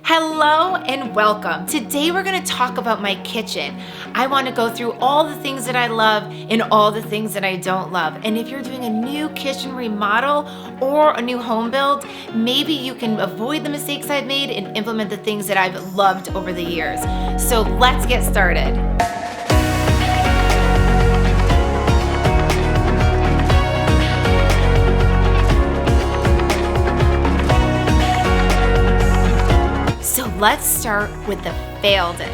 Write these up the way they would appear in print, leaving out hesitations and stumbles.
Hello and welcome. Today we're going to talk about my kitchen. I want to go through all the things that I love and all the things that I don't love. And if you're doing a new kitchen remodel or a new home build, maybe you can avoid the mistakes I've made and implement the things that I've loved over the years. So let's get started. So let's start with the failed it.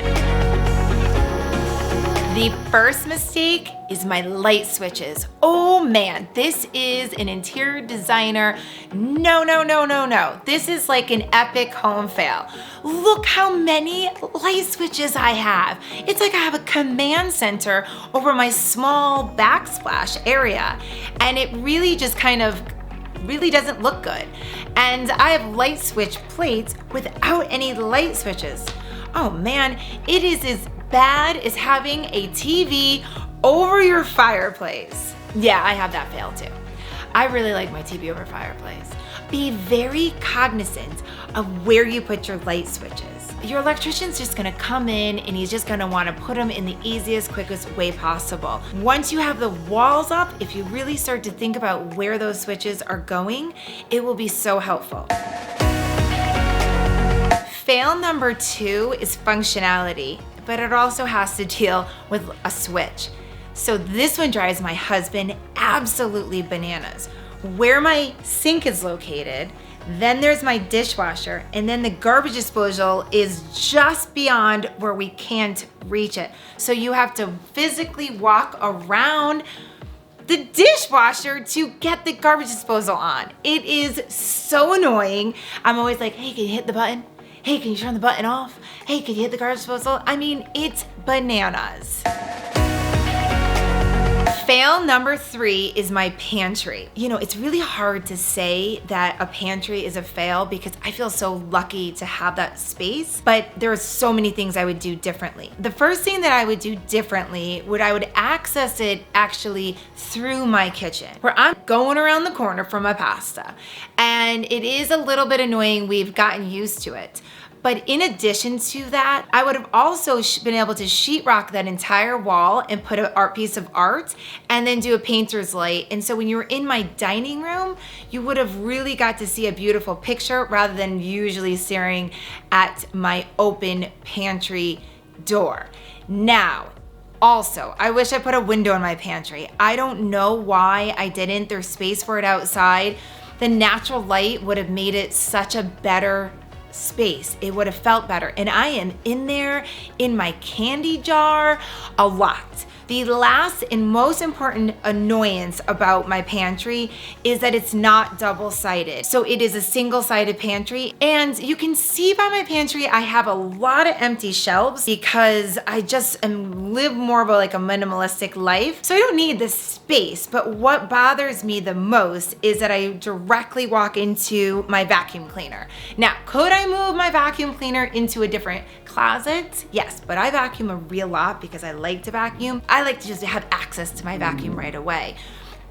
The first mistake is my light switches. Oh man, this is an interior designer. No. This is like an epic home fail. Look how many light switches I have. It's like I have a command center over my small backsplash area. And it really just really doesn't look good. And I have light switch plates without any light switches. Oh man, it is as bad as having a TV over your fireplace. Yeah, I have that fail too. I really like my TV over fireplace. Be very cognizant of where you put your light switches. Your electrician's just gonna come in and he's just gonna wanna put them in the easiest, quickest way possible. Once you have the walls up, if you really start to think about where those switches are going, it will be so helpful. Fail number 2 is functionality, but it also has to deal with a switch. So this one drives my husband absolutely bananas. Where my sink is located, then there's my dishwasher, and then the garbage disposal is just beyond where we can't reach it. So you have to physically walk around the dishwasher to get the garbage disposal on. It is so annoying. I'm always like, hey, can you hit the button? Hey, can you turn the button off? Hey, can you hit the garbage disposal? I mean, it's bananas. Fail number 3 is my pantry. You know, it's really hard to say that a pantry is a fail because I feel so lucky to have that space, but there are so many things I would do differently. The first thing that I would do differently I would access it actually through my kitchen, where I'm going around the corner for my pasta. And it is a little bit annoying. We've gotten used to it. But in addition to that, I would have also been able to sheetrock that entire wall and put an art piece of art and then do a painter's light. And so when you were in my dining room, you would have really got to see a beautiful picture rather than usually staring at my open pantry door. Now, also, I wish I put a window in my pantry. I don't know why I didn't. There's space for it outside. The natural light would have made it such a better space. It would have felt better. And I am in there in my candy jar a lot. The last and most important annoyance about my pantry is that it's not double-sided. So it is a single-sided pantry. And you can see by my pantry, I have a lot of empty shelves because I just live more of a minimalistic life. So I don't need this space. But what bothers me the most is that I directly walk into my vacuum cleaner. Now, could I move my vacuum cleaner into a different closet? Yes, but I vacuum a real lot because I like to vacuum. I like to just have access to my vacuum right away.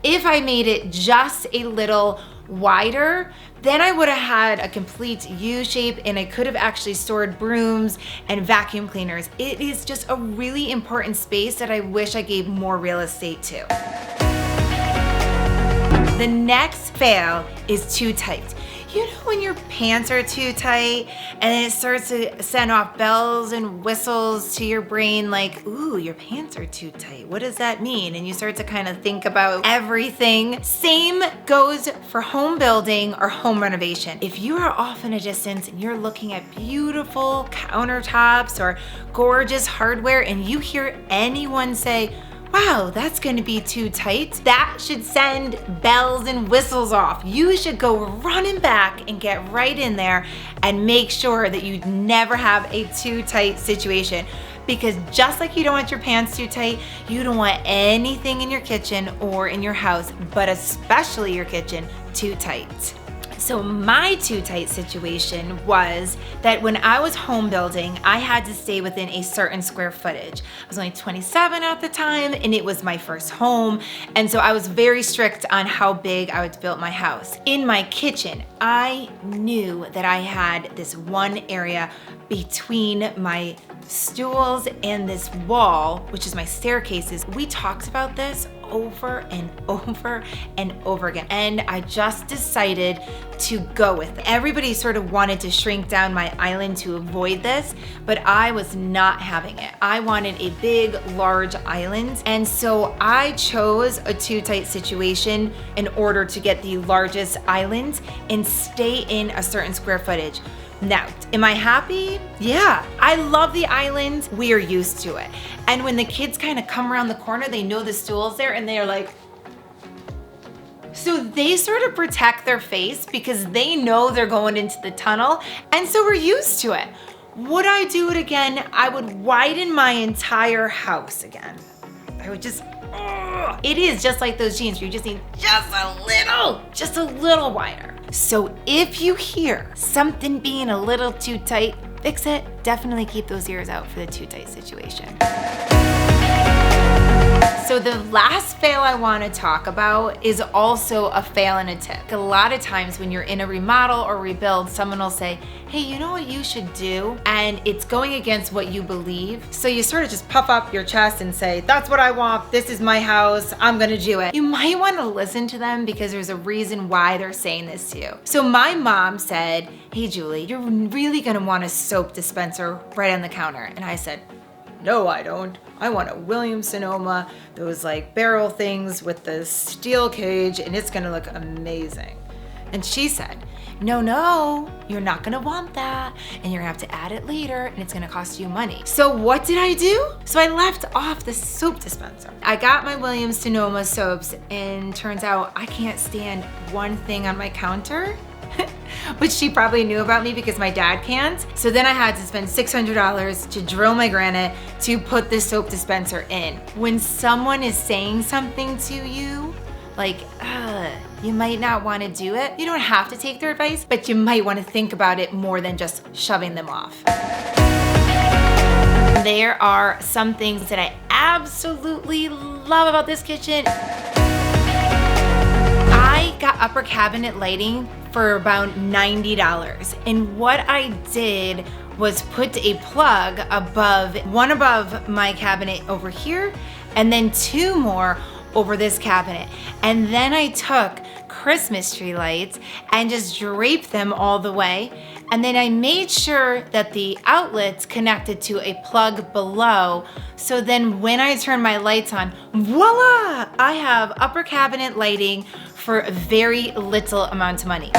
If I made it just a little wider, then I would have had a complete U shape and I could have actually stored brooms and vacuum cleaners. It is just a really important space that I wish I gave more real estate to. The next fail is too tight. You know when your pants are too tight and then it starts to send off bells and whistles to your brain like, ooh, your pants are too tight. What does that mean? And you start to kind of think about everything. Same goes for home building or home renovation. If you are off in a distance and you're looking at beautiful countertops or gorgeous hardware and you hear anyone say, wow, that's gonna be too tight, that should send bells and whistles off. You should go running back and get right in there and make sure that you never have a too tight situation. Because just like you don't want your pants too tight, you don't want anything in your kitchen or in your house, but especially your kitchen, too tight. So my too tight situation was that when I was home building, I had to stay within a certain square footage. I was only 27 at the time, and it was my first home. And so I was very strict on how big I would build my house. In my kitchen, I knew that I had this one area between my stools and this wall, which is my staircases. We talked about this over and over and over again. And I just decided to go with it. Everybody sort of wanted to shrink down my island to avoid this, but I was not having it. I wanted a big, large island. And so I chose a too tight situation in order to get the largest island and stay in a certain square footage. Now, am I happy? Yeah, I love the island. We are used to it. And when the kids kind of come around the corner, they know the stool's there and they're like, so they sort of protect their face because they know they're going into the tunnel. And so we're used to it. Would I do it again? I would widen my entire house again. I would just, it is just like those jeans. You just need just a little wider. So if you hear something being a little too tight, fix it. Definitely keep those ears out for the too tight situation. So the last fail I want to talk about is also a fail and a tip. A lot of times when you're in a remodel or rebuild, someone will say, hey, you know what you should do? And it's going against what you believe. So you sort of just puff up your chest and say, that's what I want. This is my house. I'm going to do it. You might want to listen to them because there's a reason why they're saying this to you. So my mom said, hey, Julie, you're really going to want a soap dispenser right on the counter. And I said, no, I don't. I want a Williams-Sonoma, those like barrel things with the steel cage, and it's gonna look amazing. And she said, no, you're not gonna want that, and you're gonna have to add it later, and it's gonna cost you money. So what did I do? So I left off the soap dispenser. I got my Williams-Sonoma soaps, and turns out I can't stand one thing on my counter, which she probably knew about me because my dad can't. So then I had to spend $600 to drill my granite to put this soap dispenser in. When someone is saying something to you, like, you might not want to do it. You don't have to take their advice, but you might want to think about it more than just shoving them off. There are some things that I absolutely love about this kitchen. I got upper cabinet lighting for about $90. And what I did was put a plug one above my cabinet over here, and then two more over this cabinet. And then I took Christmas tree lights and just draped them all the way. And then I made sure that the outlets connected to a plug below. So then when I turn my lights on, voila! I have upper cabinet lighting for a very little amount of money.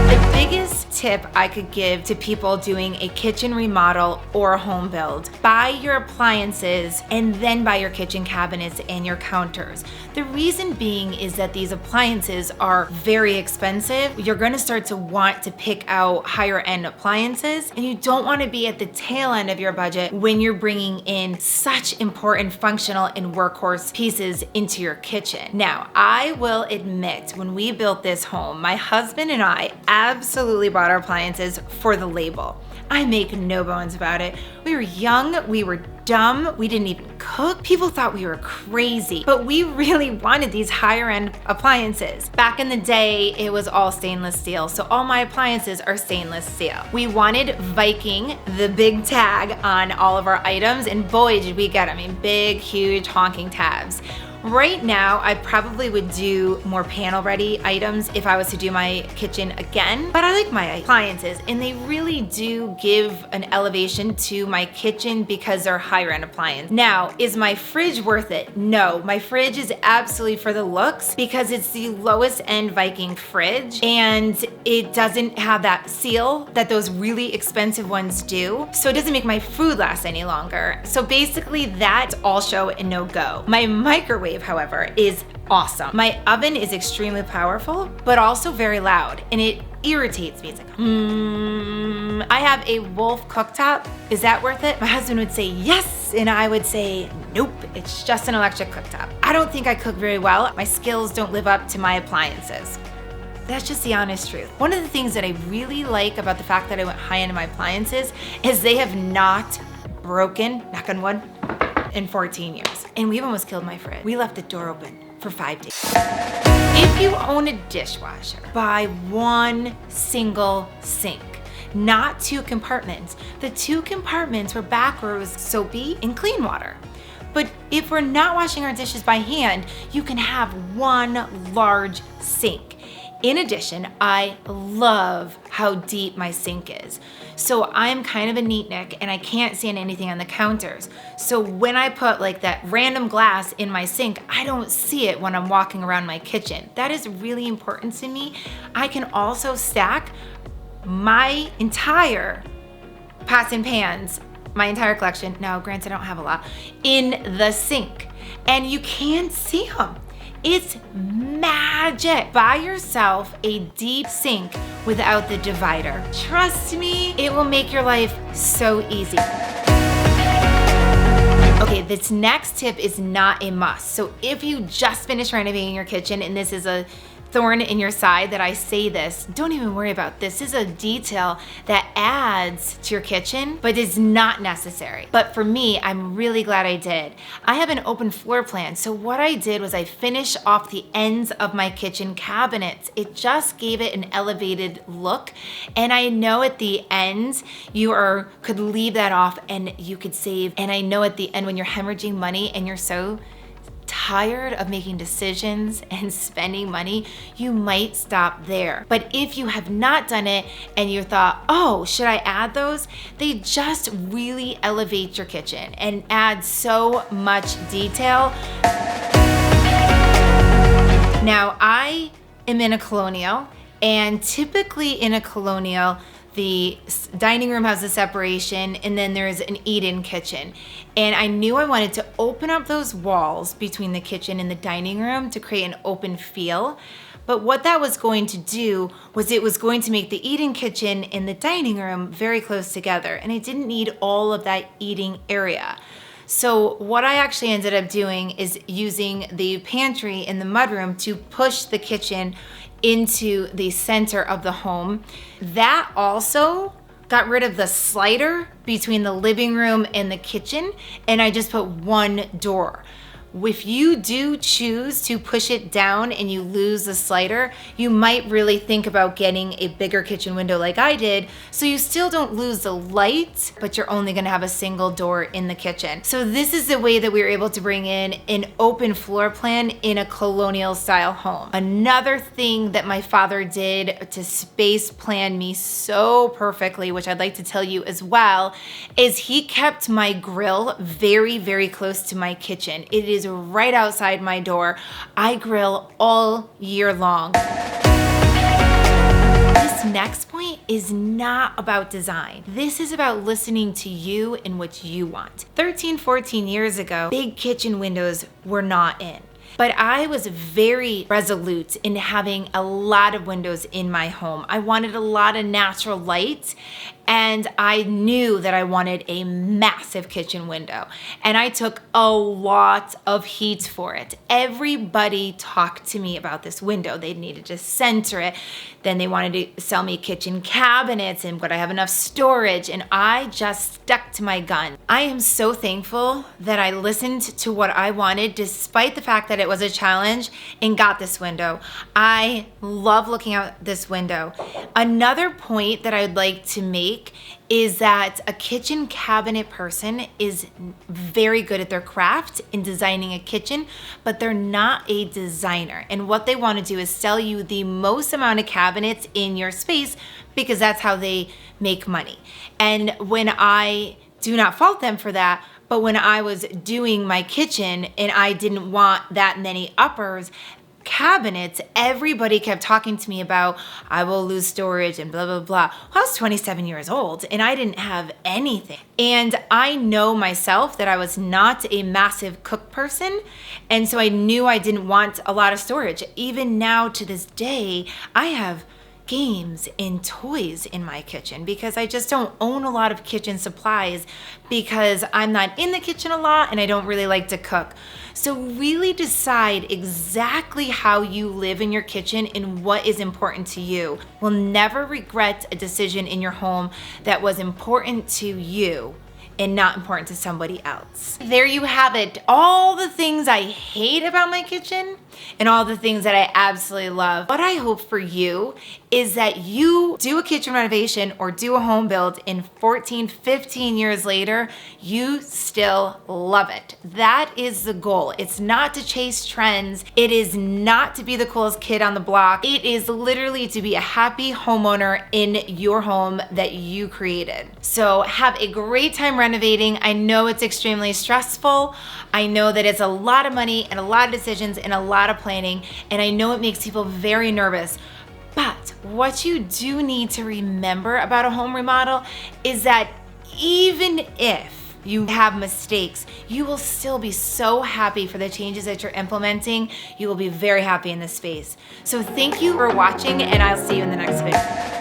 The biggest tip I could give to people doing a kitchen remodel or a home build: buy your appliances and then buy your kitchen cabinets and your counters. The reason being is that these appliances are very expensive. You're gonna start to want to pick out higher end appliances, and you don't wanna be at the tail end of your budget when you're bringing in such important functional and workhorse pieces into your kitchen. Now, I will admit, when we built this home, my husband and I absolutely bought our appliances for the label. I make no bones about it. We were young, we were dumb, we didn't even cook. People thought we were crazy, but we really wanted these higher end appliances. Back in the day, it was all stainless steel, so all my appliances are stainless steel. We wanted Viking, the big tag on all of our items, and boy, did we get them in big, huge, honking tabs. Right now, I probably would do more panel ready items if I was to do my kitchen again, but I like my appliances and they really do give an elevation to my kitchen because they're higher end appliances. Now, is my fridge worth it? No, my fridge is absolutely for the looks because it's the lowest end Viking fridge and it doesn't have that seal that those really expensive ones do. So it doesn't make my food last any longer. So basically that's all show and no go. My microwave, however, is awesome. My oven is extremely powerful, but also very loud, and it irritates me. It's like, I have a Wolf cooktop. Is that worth it? My husband would say yes, and I would say nope, it's just an electric cooktop. I don't think I cook very well. My skills don't live up to my appliances. That's just the honest truth. One of the things that I really like about the fact that I went high end in my appliances is they have not broken, knock on wood, in 14 years. And we've almost killed my fridge. We left the door open for 5 days. If you own a dishwasher, buy one single sink, not 2 compartments. The 2 compartments were back where it was soapy and clean water. But if we're not washing our dishes by hand, you can have one large sink. In addition, I love how deep my sink is. So I'm kind of a neatnik and I can't stand anything on the counters. So when I put like that random glass in my sink, I don't see it when I'm walking around my kitchen. That is really important to me. I can also stack my entire pots and pans, my entire collection, now granted I don't have a lot, in the sink. And you can't see them. It's magic. Buy yourself a deep sink without the divider. Trust me, it will make your life so easy. Okay, this next tip is not a must. So if you just finished renovating your kitchen and this is a thorn in your side that I say this, don't even worry about this. This is a detail that adds to your kitchen, but is not necessary. But for me, I'm really glad I did. I have an open floor plan, so what I did was I finished off the ends of my kitchen cabinets. It just gave it an elevated look, and I know at the ends you could leave that off and you could save. And I know at the end when you're hemorrhaging money and you're so tired of making decisions and spending money, you might stop there. But if you have not done it and you thought, oh, should I add those? They just really elevate your kitchen and add so much detail. Now, I am in a colonial, and typically in a colonial, the dining room has a separation and then there's an eat-in kitchen. And I knew I wanted to open up those walls between the kitchen and the dining room to create an open feel. But what that was going to do was it was going to make the eat-in kitchen and the dining room very close together. And I didn't need all of that eating area. So what I actually ended up doing is using the pantry in the mudroom to push the kitchen into the center of the home. That also got rid of the slider between the living room and the kitchen, and I just put one door. If you do choose to push it down and you lose the slider, you might really think about getting a bigger kitchen window like I did, so you still don't lose the light, but you're only gonna have a single door in the kitchen. So this is the way that we were able to bring in an open floor plan in a colonial style home. Another thing that my father did to space plan me so perfectly, which I'd like to tell you as well, is he kept my grill very, very close to my kitchen. It is right outside my door. I grill all year long. This next point is not about design. This is about listening to you and what you want. 13, 14 years ago, big kitchen windows were not in. But I was very resolute in having a lot of windows in my home. I wanted a lot of natural light, and I knew that I wanted a massive kitchen window. And I took a lot of heat for it. Everybody talked to me about this window. They needed to center it. Then they wanted to sell me kitchen cabinets and would I have enough storage? And I just stuck to my gun. I am so thankful that I listened to what I wanted despite the fact that it was a challenge and got this window. I love looking out this window. Another point that I would like to make is that a kitchen cabinet person is very good at their craft in designing a kitchen, but they're not a designer. And what they want to do is sell you the most amount of cabinets in your space because that's how they make money. And when I do not fault them for that, but when I was doing my kitchen and I didn't want that many uppers, cabinets, everybody kept talking to me about I will lose storage and blah, blah, blah. Well, I was 27 years old and I didn't have anything. And I know myself that I was not a massive cook person. And so I knew I didn't want a lot of storage. Even now to this day, I have games and toys in my kitchen because I just don't own a lot of kitchen supplies because I'm not in the kitchen a lot and I don't really like to cook. So really decide exactly how you live in your kitchen and what is important to you. We'll never regret a decision in your home that was important to you and not important to somebody else. There you have it. All the things I hate about my kitchen and all the things that I absolutely love. What I hope for you is that you do a kitchen renovation or do a home build in 14, 15 years later, you still love it. That is the goal. It's not to chase trends. It is not to be the coolest kid on the block. It is literally to be a happy homeowner in your home that you created. So have a great time renovating. I know it's extremely stressful. I know that it's a lot of money and a lot of decisions and a lot of planning, and I know it makes people very nervous. But what you do need to remember about a home remodel is that even if you have mistakes, you will still be so happy for the changes that you're implementing. You will be very happy in this space. So thank you for watching, and I'll see you in the next video.